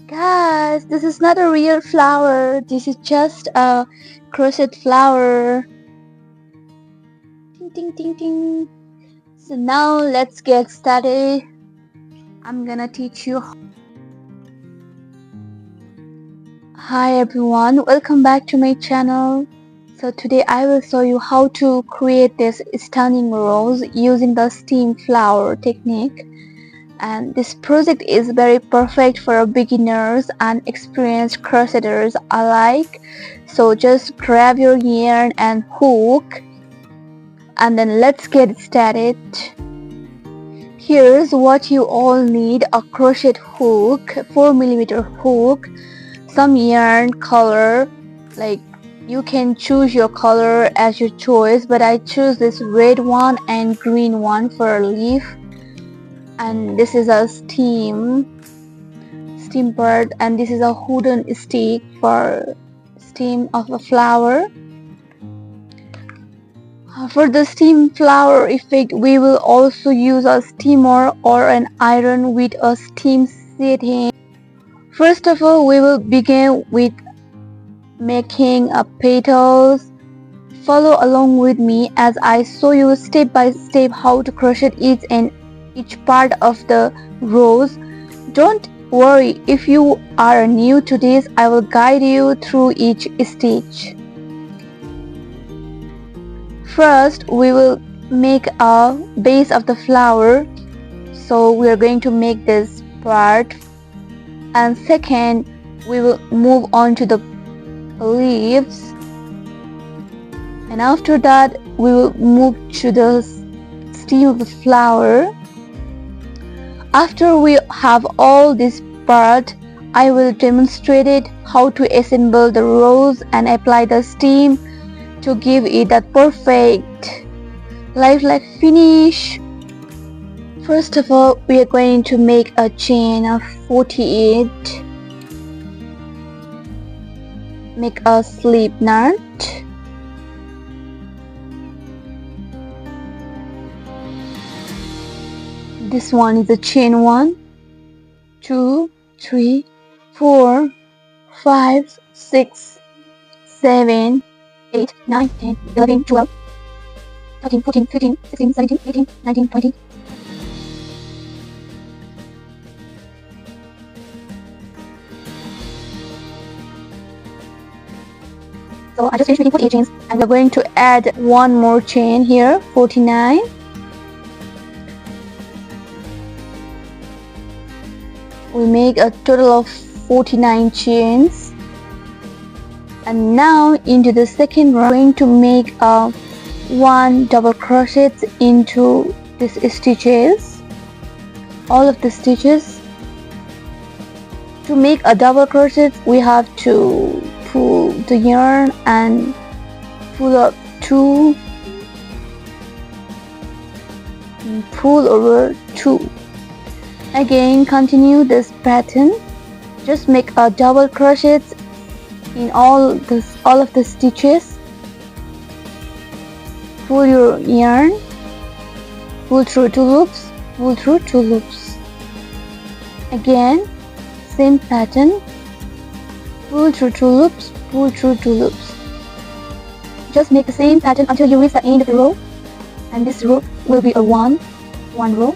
Guys, this is not a real flower. This is just a crochet flower. Ting ting ting ting. So now let's get started. I'm gonna teach you. Hi everyone, welcome back to my channel. So today I will show you how to create this stunning rose using the steam flower technique. And this project is very perfect for beginners and experienced crocheters alike. So just grab your yarn and hook, and then let's get started. Here's what you all need: a crochet hook, 4mm hook, some yarn, color, like you can choose your color as your choice, but I choose this red one and green one for a leaf. And this is a steam part, and this is a wooden stick for steam of a flower. For the steam flower effect, we will also use a steamer or an iron with a steam setting. First of all, we will begin with making a petals. Follow along with me as I show you step by step how to crochet each part of the rose. Don't worry if you are new to this, I will guide you through each stitch. First, we will make a base of the flower, so we are going to make this part, and second, we will move on to the leaves, and after that we will move to the stem of the flower. After we have all this part, I will demonstrate how to assemble the rose and apply the steam to give it that perfect lifelike finish. First of all, we are going to make a chain of 48. Make a slip knot. This one is a chain 1, 2, 3, 4, 5, 6, 7, 8, 9, 10, 11, 12, 13, 14, 15, 16, 17, 18, 19, 20. So I just finished making 48 chains, and we're going to add one more chain here, 49. We make a total of 49 chains, and now into the second row, we're going to make one double crochet into these stitches, all of the stitches. To make a double crochet, we have to pull the yarn and pull up 2 and pull over 2. Again, continue this pattern. Just make a double crochet in all of the stitches. Pull your yarn, pull through 2 loops, pull through 2 loops. Again, same pattern. Pull through 2 loops, pull through 2 loops. Just make the same pattern until you reach the end of the row, and this row will be a one row.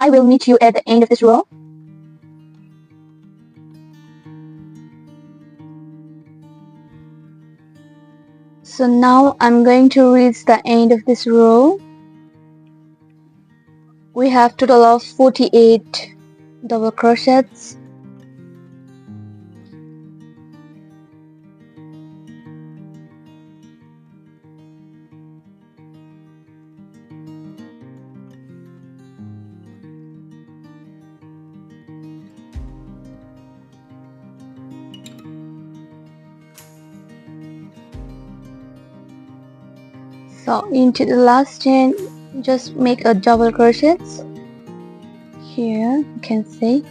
I will meet you at the end of this row. So now I'm going to reach the end of this row. We have total of 48 double crochets. So into the last chain, just make a double crochet. Here you can see.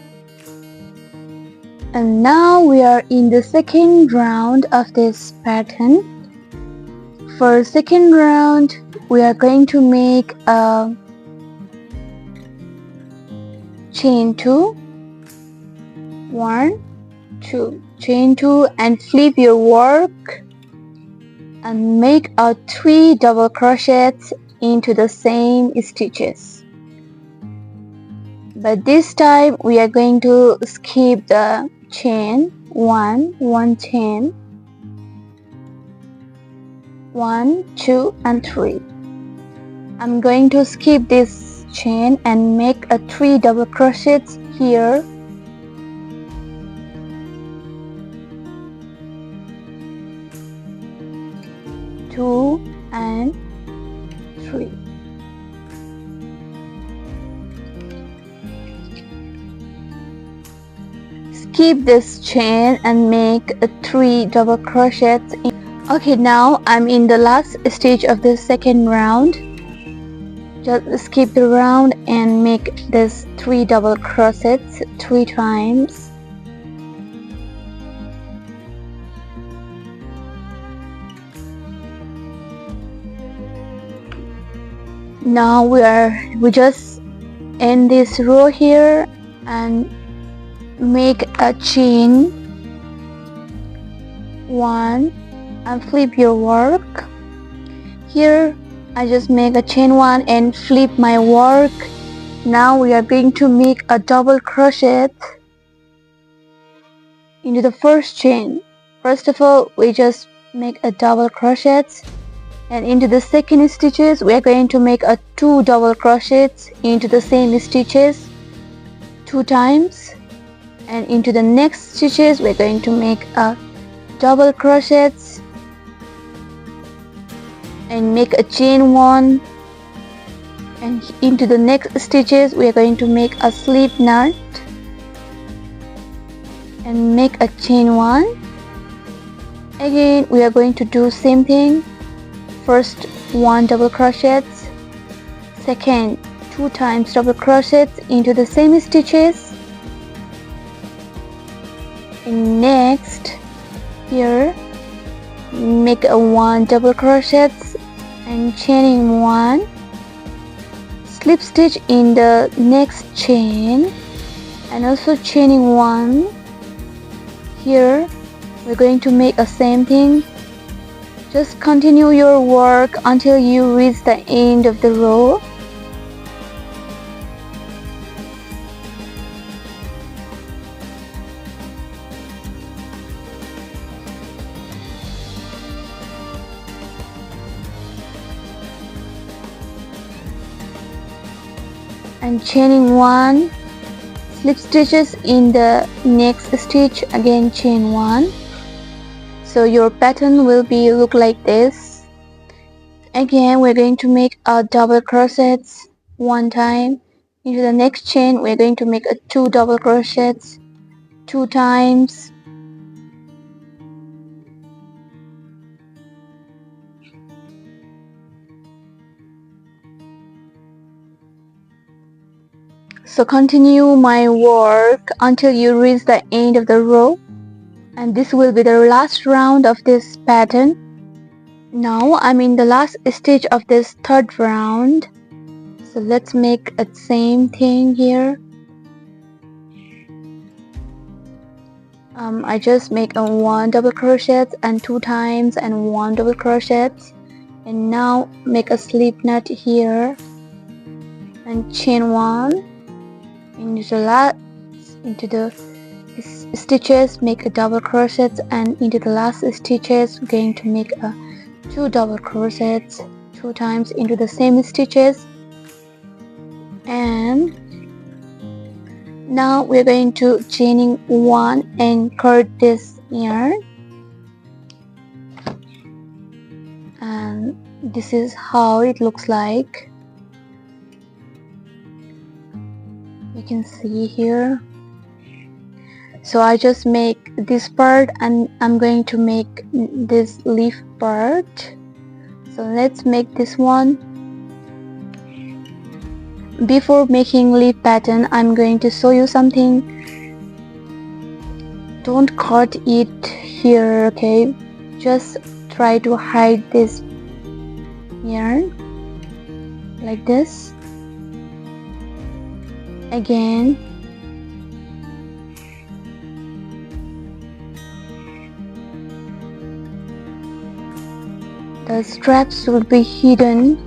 And now we are in the second round of this pattern. For second round, we are going to make a chain 2, 1, 2, chain 2, and flip your work and make a 3 double crochets into the same stitches. But this time we are going to skip the chain 1 chain, 1, 2 and 3. I'm going to skip this chain and make a 3 double crochets here. Two and 3. Skip this chain and make a 3 double crochets. Okay, now I'm in the last stage of the second round. Just skip the round and make this 3 double crochets 3 times. Now we just end this row here and make a chain 1 and flip your work. Here I just make a chain 1 and flip my work. Now we are going to make a double crochet into the first chain. First of all, we just make a double crochet, and into the second stitches we are going to make a 2 double crochets into the same stitches 2 times, and into the next stitches we're going to make a double crochets and make a chain 1, and into the next stitches we are going to make a slip knot and make a chain 1. Again we are going to do same thing. First 1 double crochets, second 2 times double crochets into the same stitches, and next here make a 1 double crochets and chaining 1, slip stitch in the next chain and also chaining 1. Here we're going to make a same thing. Just continue your work until you reach the end of the row. And chaining 1, slip stitches in the next stitch, again chain 1. So your pattern will be look like this. Again we're going to make a double crochets 1 time. Into the next chain we're going to make a 2 double crochets 2 times. So continue my work until you reach the end of the row, and this will be the last round of this pattern. Now I'm in the last stage of this third round, so let's make a same thing here. I just make a 1 double crochet and 2 times and 1 double crochet, and now make a slip knot here and chain 1 into the stitches, make a double crochet, and into the last stitches we're going to make a 2 double crochets 2 times into the same stitches. And now we're going to chaining 1 and cut this yarn, and this is how it looks like. You can see here. So I just make this part and I'm going to make this leaf part. So let's make this one. Before making leaf pattern, I'm going to show you something. don't cut it here, okay? Just try to hide this yarn like this. Again, the straps will be hidden,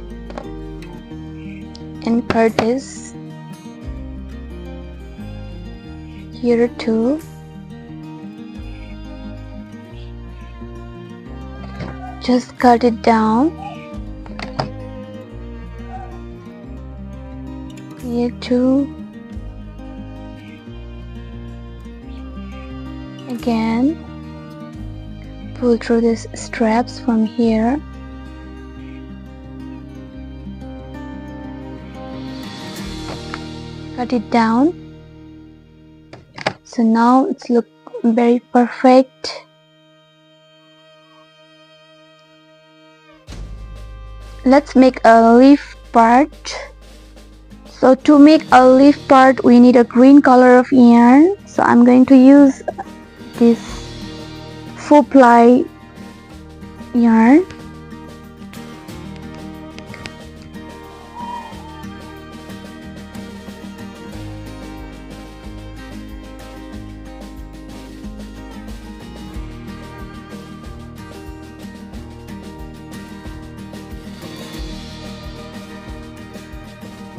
and cut this here too. Just cut it down here too. Again, pull through these straps from here. Cut it down. So now it's look very perfect. Let's make a leaf part. So to make a leaf part, we need a green color of yarn. So I'm going to use this 4-ply yarn.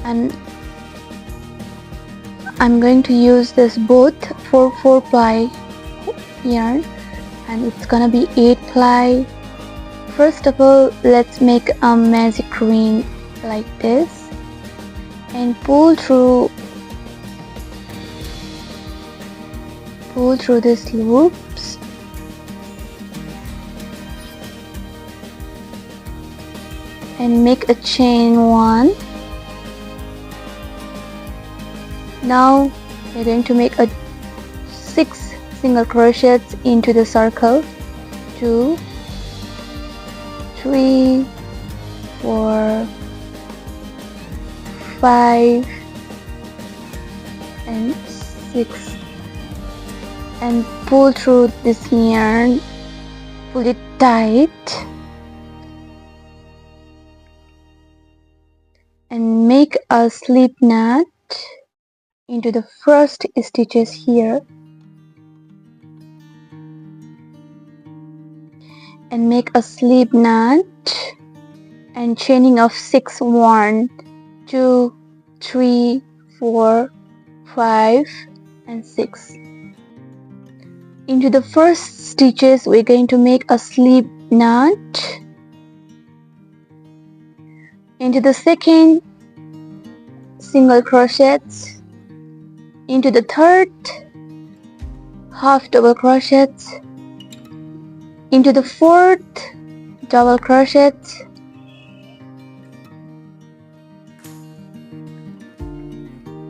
And I'm going to use this both for 4-ply yarn, and it's gonna be 8-ply. First of all, let's make a magic ring like this and pull through these loops. And make a chain 1. Now we're going to make a 6 single crochets into the circle. 2, 3, 4, 5 and 6, and pull through this yarn, pull it tight, and make a slip knot into the first stitches here, and make a slip knot and chaining of 6. 1, 2, 3, 4, 5 and 6. Into the first stitches we're going to make a slip knot. Into the second, single crochets. Into the third, half double crochets. Into the fourth, double crochets.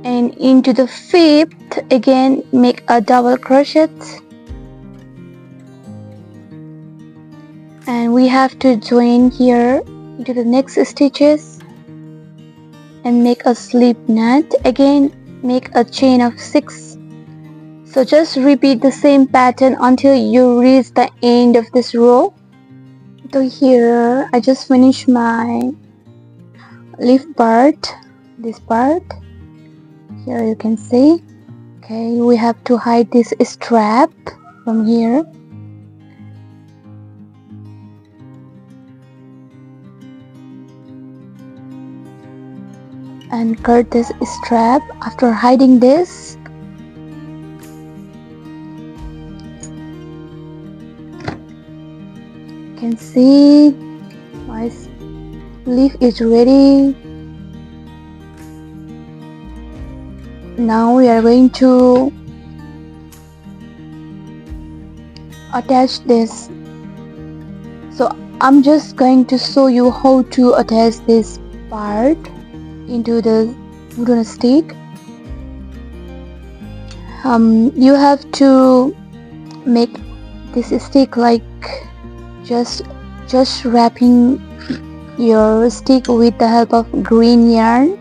And into the fifth, again make a double crochet. And we have to join here into the next stitches and make a slip knot. Again make a chain of 6. So just repeat the same pattern until you reach the end of this row. So here I just finished my leaf part, this part. Here you can see. Okay, we have to hide this strap from here. And cut this strap. After hiding this, you can see my leaf is ready. Now we are going to attach this. So I'm just going to show you how to attach this part into the wooden stick. You have to make this stick like just wrapping your stick with the help of green yarn.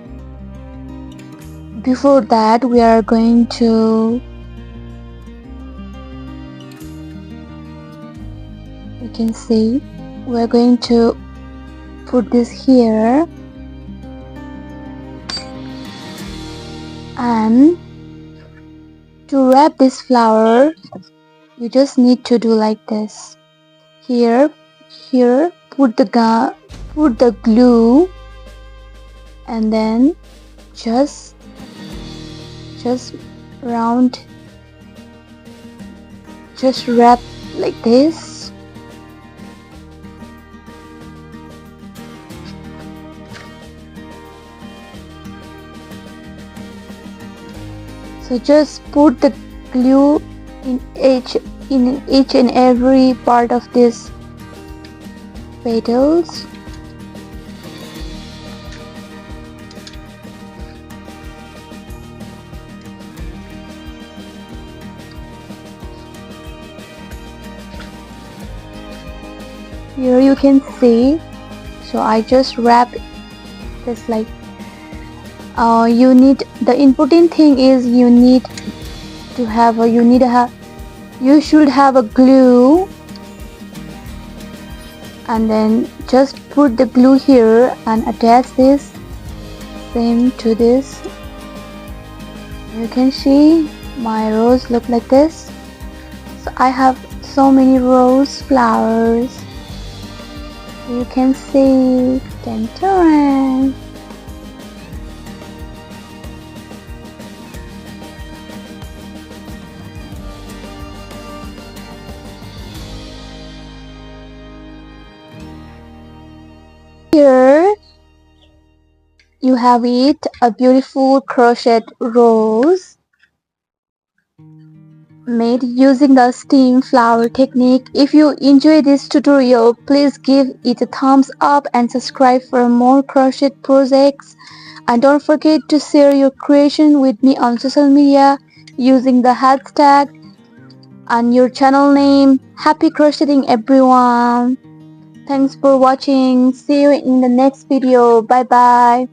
Before that, we are going to can see we're going to put this here, and to wrap this flower you just need to do like this. Here put the glue, and then just round, just wrap like this. So just put the glue in each and every part of this petals. Here you can see, so I just wrap this like the important thing is you should have a glue, and then just put the glue here and attach this same to this. You can see my rose look like this. So I have so many rose flowers. You can see. Dun, dun. Here you have it, a beautiful crochet rose made using the steam flower technique. If you enjoy this tutorial, please give it a thumbs up and subscribe for more crochet projects. And don't forget to share your creation with me on social media using the hashtag and your channel name. Happy crocheting, everyone! Thanks for watching. See you in the next video. Bye bye.